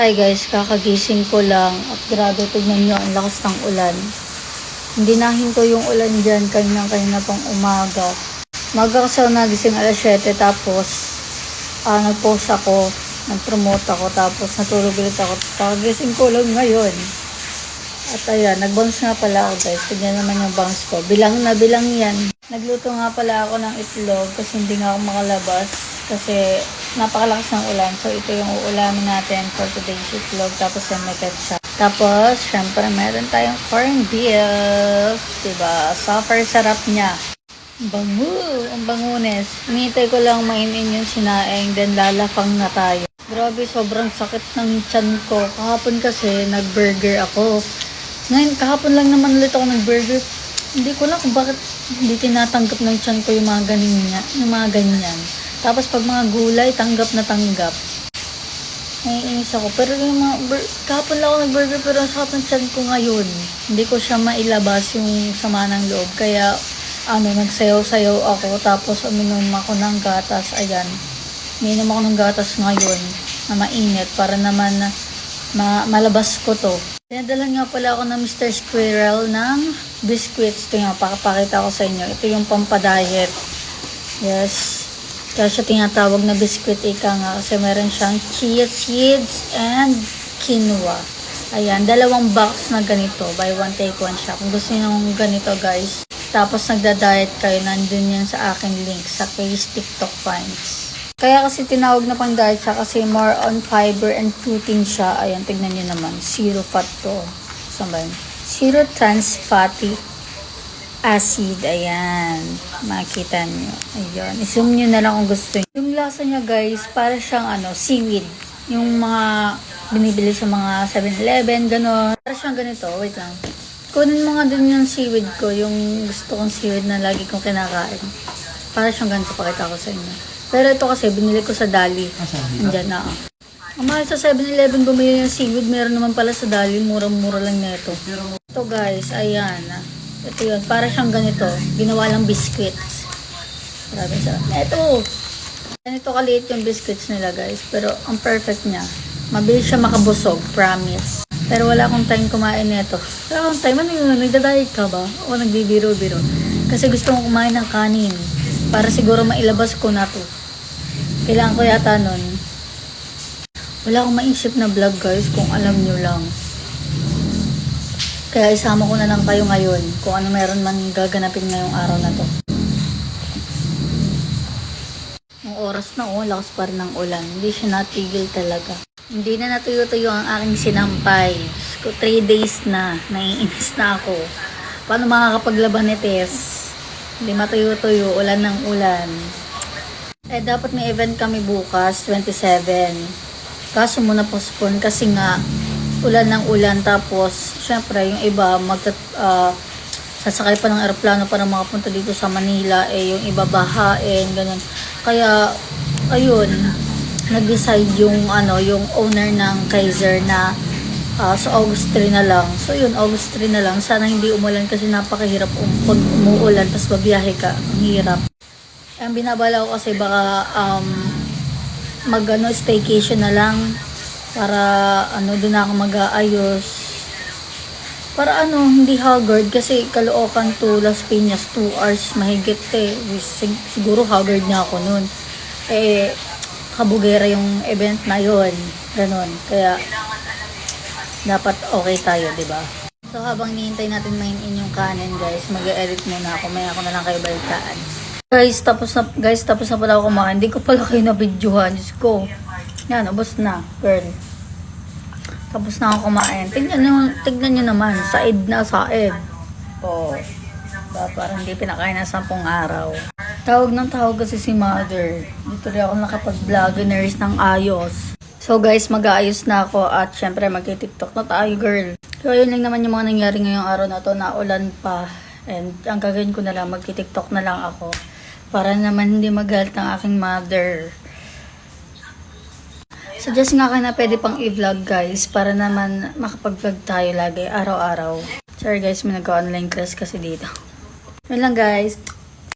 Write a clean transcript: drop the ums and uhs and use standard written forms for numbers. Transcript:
Hi guys, kakagising ko lang at grabe, tignan nyo ang lakas ng ulan. Hindi nahinto yung ulan dyan kanina pang umaga. Maga kasi ako nagising alas 7 tapos nag-post ako, nag-promote ako tapos natulog ulit ako. Kakagising ko lang ngayon. At ayan, nag-bounce nga pala ako guys. Tignan naman yung bounce ko. Bilang na bilang yan. Nagluto nga pala ako ng itlog kasi hindi nga ako makalabas. Kasi napakalakas ng ulan. So ito yung uulamin natin for today's itlog. Tapos yan may ketchup. Tapos, syempre meron tayong corned beef. Diba? Super sarap niya. Bango! Ang bangunes. Hinihintay ko lang mainin yung sinaing. Then lalapang na tayo. Grabe, sobrang sakit ng tiyan ko. Kahapon kasi nag-burger ako. Ngayon, kahapon lang naman ulit ako nag-burger. Hindi ko lang kung bakit hindi tinatanggap ng tiyan ko yung mga ganyan. Yung mga ganyan. Tapos pag mga gulay, tanggap na tanggap. Naiinis ako. Pero yung mga, kahapon lang ako nag-burger pero ang sakit ng tiyan ko ngayon. Hindi ko siya mailabas yung sama ng loob. Kaya, nagsayaw-sayaw ako. Tapos uminom ako ng gatas. Ayan. Uminom ako ng gatas ngayon na mainit para naman malabas ko to. Pinadalan nga pala ako ng Mr. Squirrel ng biscuits. Ito nga, pakapakita ko sa inyo. Ito yung pampadiet. Yes. Kaya siya tinatawag na biscuit ika nga. Kasi meron siyang chia seeds and quinoa. Ayan, 2 box na ganito. Buy one, take one siya. Kung gusto niyo ng ganito guys. Tapos nagda-diet kayo, nandun yan sa aking link sa Case TikTok Finds. Kaya kasi tinawag na pang diet siya kasi more on fiber and protein siya. Ayan, tignan nyo naman. Zero fat to. Saan ba yun? Zero trans fatty acid. Ayan. Makita nyo. Ayan. I-zoom nyo na lang kung gusto nyo. Yung lasa niya guys, para siyang seaweed. Yung mga binibili sa mga 7-Eleven, gano'n. Para siyang ganito. Wait lang. Kunin mo nga din yung seaweed ko. Yung gusto kong seaweed na lagi kong kinakain. Para siyang ganito. Pakita ko sa inyo. Pero ito kasi, binili ko sa Dali. Andyan na. Ang mahal sa 7-Eleven bumili ng seaweed. Meron naman pala sa Dali. Murang-mura lang nito. Ito guys, ayan. Ito yun. Para siyang ganito. Ginawa lang biscuits. Grabe sarap. Ito. Ganito kaliit yung biscuits nila guys. Pero ang perfect niya. Mabilis siya makabusog. Promise. Pero wala akong time kumain nito. Wala akong time. Ano yun? Nagda-diet ka ba? O nagbibiro-biro? Kasi gusto kong kumain ng kanin. Para siguro mailabas ko na to. Kailangan ko yata nun. Wala akong maisip na vlog guys kung alam nyo lang. Kaya isama ko na lang kayo ngayon kung ano meron man gaganapin ngayong araw na to. Ang oras na lakas pa rin ng ulan. Hindi siya natigil talaga. Hindi na natuyo-tuyo ang aking sinampay. 3 days na. Naiinis na ako. Paano makakapaglaban ni Tess? Hindi matuyo-tuyo. Ulan ng ulan. Dapat may event kami bukas, 27. Kaso muna postpone kasi nga ulan ng ulan. Tapos, syempre, yung iba sasakay pa ng aeroplano para makapunta dito sa Manila. Yung iba bahain, ganun. Kaya, ayun, nag-decide yung owner ng Kaiser na sa August 3 na lang. So, yun, August 3 na lang. Sana hindi umulan kasi napakahirap pag umuulan tapos babiyahe ka. Ang hirap. Ang binabala ko kasi baka staycation na lang para doon ako mag-aayos. Para hindi haggard kasi Caloocan to Las Piñas 2 hours mahigit siguro haggard na ako noon. Kabugera yung event na yon. Ganon. Kaya dapat okay tayo, 'di ba? So habang hinihintay natin mainin yung kanin, guys, mag-edit muna ako. Maya ako na lang kayo balitaan. Guys, tapos na pala ako kumain. Hindi ko pala kayo na-videohan. Diyos ko. Yan, ubos na. Girl. Tapos na ako kumain. Tignan nyo naman. Said na said. Parang hindi pinakain na 10 araw. Tawag ng tawag kasi si mother. Dito rin ako nakapag-vlog. Nurse ng ayos. So guys, mag-aayos na ako. At syempre, mag-tiktok na tayo, girl. So, yun lang naman yung mga nangyari ngayong araw na to. Naulan pa. And ang gagawin ko na lang, mag-tiktok na lang ako. Para naman hindi magalit ang aking mother. Suggest nga kayo na pwede pang i-vlog guys. Para naman makapag-vlog tayo lagi, araw-araw. Sorry guys, may nag-online class kasi dito. Yun lang guys.